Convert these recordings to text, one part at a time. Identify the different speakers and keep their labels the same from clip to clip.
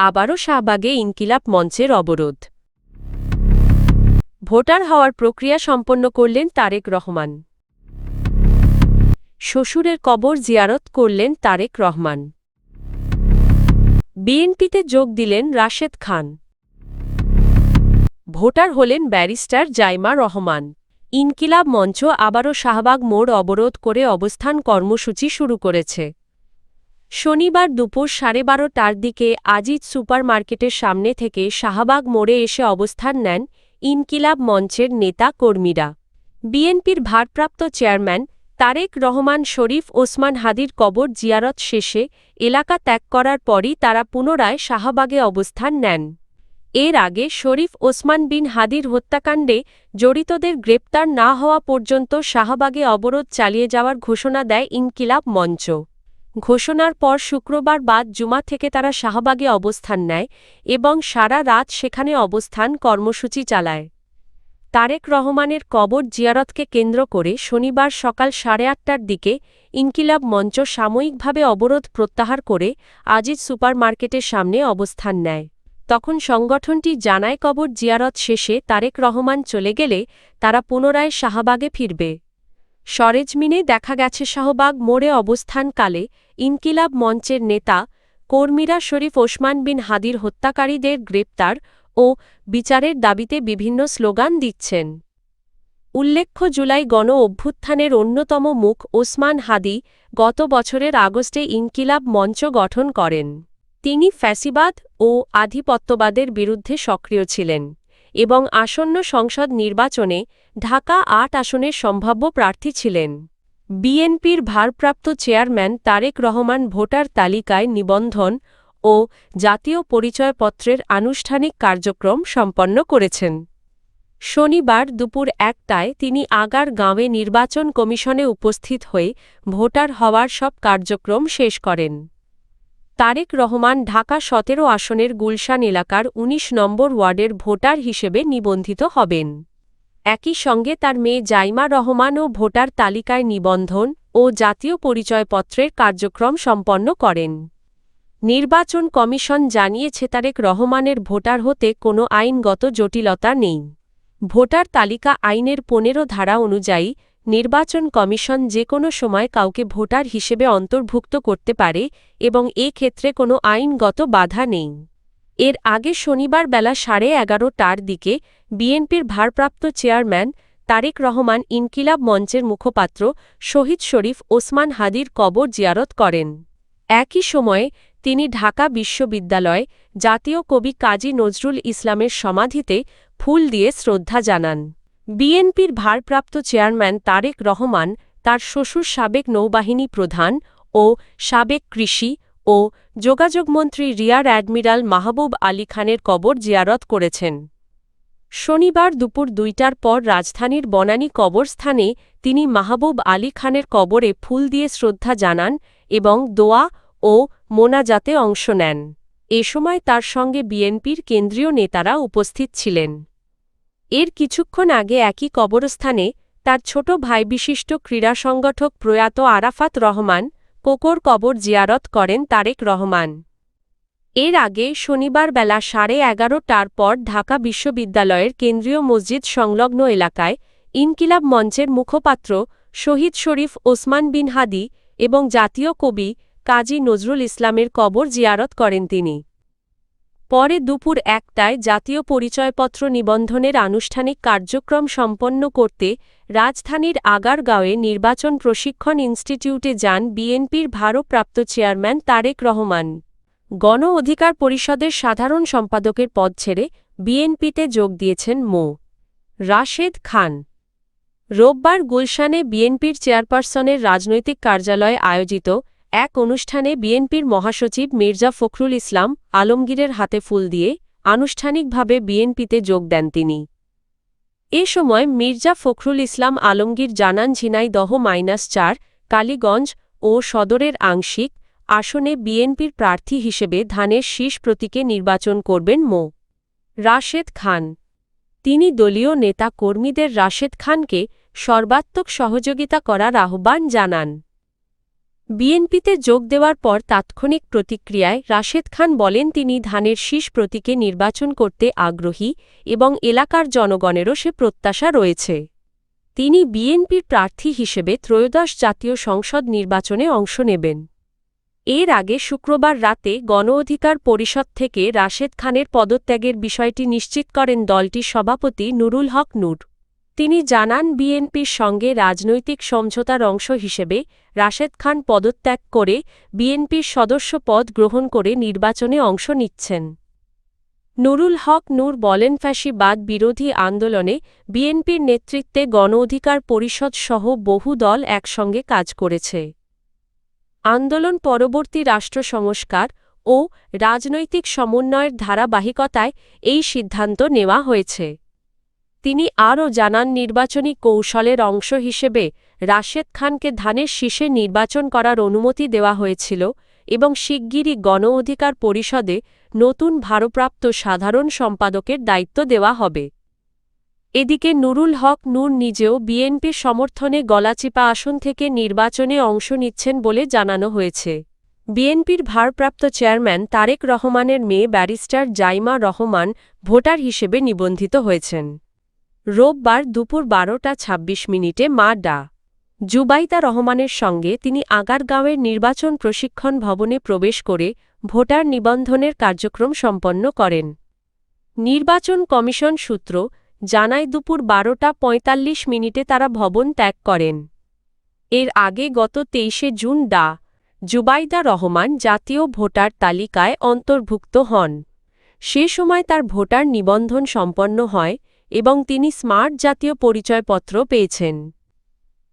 Speaker 1: আবারও শাহবাগে ইনকিলাব মঞ্চের অবরোধ। ভোটার হওয়ার প্রক্রিয়া সম্পন্ন করলেন তারেক রহমান। শ্বশুরের কবর জিয়ারত করলেন তারেক রহমান। বিএনপিতে যোগ দিলেন রাশেদ খান। ভোটার হলেন ব্যারিস্টার জাইমা রহমান। ইনকিলাব মঞ্চ আবারও শাহবাগ মোড় অবরোধ করে অবস্থান কর্মসূচি শুরু করেছে। শনিবার দুপুর 12:30টার দিকে আজিজ সুপারমার্কেটের সামনে থেকে শাহবাগ মোড়ে এসে অবস্থান নেন ইনকিলাব মঞ্চের নেতা কর্মীরা। বিএনপির ভারপ্রাপ্ত চেয়ারম্যান তারেক রহমান শরীফ ওসমান হাদির কবর জিয়ারত শেষে এলাকা ত্যাগ করার পরই তারা পুনরায় শাহবাগে অবস্থান নেন। এর আগে শরীফ ওসমান বিন হাদির হত্যাকাণ্ডে জড়িতদের গ্রেপ্তার না হওয়া পর্যন্ত শাহবাগে অবরোধ চালিয়ে যাওয়ার ঘোষণা দেয় ইনকিলাব মঞ্চ। ঘোষণার পর শুক্রবার বাদ জুমা থেকে তারা শাহবাগে অবস্থান নেয় এবং সারা রাত সেখানে অবস্থান কর্মসূচি চালায়। তারেক রহমানের কবর জিয়ারতকে কেন্দ্র করে শনিবার সকাল 8:30টার দিকে ইনকিলাব মঞ্চ সাময়িকভাবে অবরোধ প্রত্যাহার করে আজিজ সুপারমার্কেটের সামনে অবস্থান নেয়। তখন সংগঠনটি জানায় কবর জিয়ারত শেষে তারেক রহমান চলে গেলে তারা পুনরায় শাহবাগে ফিরবে। সরেজমিনে দেখা গেছে শাহবাগ মোড়ে অবস্থানকালে ইনকিলাব মঞ্চের নেতা কর্মীরা শরীফ ওসমান বিন হাদির হত্যাকারীদের গ্রেপ্তার ও বিচারের দাবিতে বিভিন্ন স্লোগান দিচ্ছেন। উল্লেখ্য, জুলাই গণ অভ্যুত্থানের অন্যতম মুখ ওসমান হাদি গত বছরের আগস্টে ইনকিলাব মঞ্চ গঠন করেন। তিনি ফ্যাসিবাদ ও আধিপত্যবাদের বিরুদ্ধে সক্রিয় ছিলেন এবং আসন্ন সংসদ নির্বাচনে ঢাকা ৮ আসনের সম্ভাব্য প্রার্থী ছিলেন। বিএনপির ভারপ্রাপ্ত চেয়ারম্যান তারেক রহমান ভোটার তালিকায় নিবন্ধন ও জাতীয় পরিচয়পত্রের আনুষ্ঠানিক কার্যক্রম সম্পন্ন করেছেন। শনিবার দুপুর 1টায় তিনি আগারগাঁওয়ে নির্বাচন কমিশনে উপস্থিত হয়ে ভোটার হওয়ার সব কার্যক্রম শেষ করেন। তারেক রহমান ঢাকা 17 আসনের গুলশান এলাকার 19 নম্বর ওয়ার্ডের ভোটার হিসেবে নিবন্ধিত হবেন। একই সঙ্গে তার মেয়ে জাইমা রহমানও ভোটার তালিকায় নিবন্ধন ও জাতীয় পরিচয়পত্রের কার্যক্রম সম্পন্ন করেন। নির্বাচন কমিশন জানিয়েছে তারেক রহমানের ভোটার হতে কোনো আইনগত জটিলতা নেই। ভোটার তালিকা আইনের 15 ধারা অনুযায়ী নির্বাচন কমিশন যে কোনো সময় কাউকে ভোটার হিসেবে অন্তর্ভুক্ত করতে পারে এবং এ ক্ষেত্রে কোনো আইনগত বাধা নেই। এর আগে শনিবার বেলা 11:30টার দিকে বিএনপির ভারপ্রাপ্ত চেয়ারম্যান তারেক রহমান ইনকিলাব মঞ্চের মুখপাত্র শহীদ শরীফ ওসমান হাদির কবর জিয়ারত করেন। একই সময়ে তিনি ঢাকা বিশ্ববিদ্যালয়ে জাতীয় কবি কাজী নজরুল ইসলামের সমাধিতে ফুল দিয়ে শ্রদ্ধা জানান। বিএনপির ভারপ্রাপ্ত চেয়ারম্যান তারেক রহমান তার শ্বশুর সাবেক নৌবাহিনী প্রধান ও সাবেক কৃষি ও যোগাযোগমন্ত্রী রিয়ার অ্যাডমিরাল মাহবুব আলী খানের কবর জিয়ারত করেছেন। শনিবার দুপুর 2টার পর রাজধানীর বনানী কবরস্থানে তিনি মাহবুব আলী খানের কবরে ফুল দিয়ে শ্রদ্ধা জানান এবং দোয়া ও মোনাজাতে অংশ নেন। এ সময় তার সঙ্গে বিএনপির কেন্দ্রীয় নেতারা উপস্থিত ছিলেন। এর কিছুক্ষণ আগে একই কবরস্থানে তার ছোট ভাই বিশিষ্ট ক্রীড়া সংগঠক প্রয়াত আরাফাত রহমান কোকোর কবর জিয়ারত করেন তারেক রহমান। এর আগে শনিবার বেলা 11:30টার পর ঢাকা বিশ্ববিদ্যালয়ের কেন্দ্রীয় মসজিদ সংলগ্ন এলাকায় ইনকিলাব মঞ্চের মুখপাত্র শহীদ শরীফ ওসমান বিন হাদি এবং জাতীয় কবি কাজী নজরুল ইসলামের কবর জিয়ারত করেন তিনি। পরে দুপুর 1টায় জাতীয় পরিচয়পত্র নিবন্ধনের আনুষ্ঠানিক কার্যক্রম সম্পন্ন করতে রাজধানীর আগারগাঁওয়ে নির্বাচন প্রশিক্ষণ ইনস্টিটিউটে যান বিএনপির ভারপ্রাপ্ত চেয়ারম্যান তারেক রহমান। গণ অধিকার পরিষদের সাধারণ সম্পাদকের পদ ছেড়ে বিএনপিতে যোগ দিয়েছেন মো. রাশেদ খান। রোববার গুলশানে বিএনপির চেয়ারপারসনের রাজনৈতিক কার্যালয়ে আয়োজিত এক অনুষ্ঠানে বিএনপির মহাসচিব মির্জা ফখরুল ইসলাম আলমগীরের হাতে ফুল দিয়ে আনুষ্ঠানিকভাবে বিএনপিতে যোগ দেন তিনি। এ সময় মির্জা ফখরুল ইসলাম আলমগীর জানান ঝিনাইদহ -4, কালীগঞ্জ ও সদরের আংশিক আসনে বিএনপির প্রার্থী হিসেবে ধানের শীষ প্রতীকে নির্বাচন করবেন মো. রাশেদ খান। তিনি দলীয় নেতা কর্মীদের রাশেদ খানকে সর্বাত্মক সহযোগিতা করার আহ্বান জানান। বিএনপিতে যোগ দেওয়ার পর তাৎক্ষণিক প্রতিক্রিয়ায় রাশেদ খান বলেন তিনি ধানের শীষ প্রতীকে নির্বাচন করতে আগ্রহী এবং এলাকার জনগণেরও সে প্রত্যাশা রয়েছে। তিনি বিএনপির প্রার্থী হিসেবে ত্রয়োদশ জাতীয় সংসদ নির্বাচনে অংশ নেবেন। এর আগে শুক্রবার রাতে গণ অধিকার পরিষদ থেকে রাশেদ খানের পদত্যাগের বিষয়টি নিশ্চিত করেন দলটির সভাপতি নুরুল হক নূর। তিনি জানান বিএনপির সঙ্গে রাজনৈতিক সমঝোতার অংশ হিসেবে রাশেদ খান পদত্যাগ করে বিএনপির সদস্য পদ গ্রহণ করে নির্বাচনে অংশ নিচ্ছেন। নুরুল হক নূর বলেন ফ্যাসিবাদ বিরোধী আন্দোলনে বিএনপির নেতৃত্বে গণ অধিকার পরিষদ সহ বহু দল একসঙ্গে কাজ করেছে। আন্দোলন পরবর্তী রাষ্ট্র সংস্কার ও রাজনৈতিক সমন্বয়ের ধারাবাহিকতায় এই সিদ্ধান্ত নেওয়া হয়েছে। তিনি আরও জানান নির্বাচনী কৌশলের অংশ হিসেবে রাশেদ খানকে ধানের শীষে নির্বাচন করার অনুমতি দেওয়া হয়েছিল এবং শিগগিরই গণ অধিকার পরিষদে নতুন ভারপ্রাপ্ত সাধারণ সম্পাদকের দায়িত্ব দেওয়া হবে। এদিকে নুরুল হক নূর নিজেও বিএনপির সমর্থনে গলাচিপা আসন থেকে নির্বাচনে অংশ নিচ্ছেন বলে জানানো হয়েছে। বিএনপির ভারপ্রাপ্ত চেয়ারম্যান তারেক রহমানের মেয়ে ব্যারিস্টার জাইমা রহমান ভোটার হিসেবে নিবন্ধিত হয়েছেন। রোববার দুপুর 12:26 মা ডা. জুবাইদা রহমানের সঙ্গে তিনি আগারগাঁওয়ের নির্বাচন প্রশিক্ষণ ভবনে প্রবেশ করে ভোটার নিবন্ধনের কার্যক্রম সম্পন্ন করেন। নির্বাচন কমিশন সূত্র জানায় দুপুর 12:45 তারা ভবন ত্যাগ করেন। এর আগে গত 23 জুন ডা. জুবাইদা রহমান জাতীয় ভোটার তালিকায় অন্তর্ভুক্ত হন। সে সময় তার ভোটার নিবন্ধন সম্পন্ন হয় এবং তিনি স্মার্ট জাতীয় পরিচয়পত্র পেয়েছেন।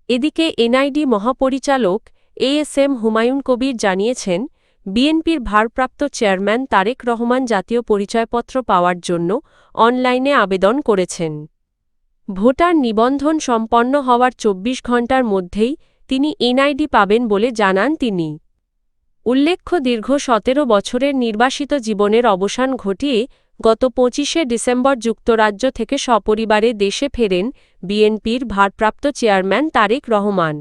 Speaker 1: এদিকে এনআইডি মহাপরিচালক এএসএম হুমায়ুন কবির জানিয়েছেন বিএনপির ভারপ্রাপ্ত চেয়ারম্যান তারেক রহমান জাতীয় পরিচয়পত্র পাওয়ার জন্য অনলাইনে আবেদন করেছেন। ভোটার নিবন্ধন সম্পন্ন হওয়ার 24 ঘণ্টার মধ্যেই তিনি এনআইডি পাবেন বলে জানান তিনি। উল্লেখ্য দীর্ঘ 17 বছরের নির্বাসিত জীবনের অবসান ঘটিয়ে গত 25 ডিসেম্বর যুক্তরাজ্য থেকে সপরিবারে দেশে ফেরেন বিএনপির ভারপ্রাপ্ত চেয়ারম্যান তারেক রহমান।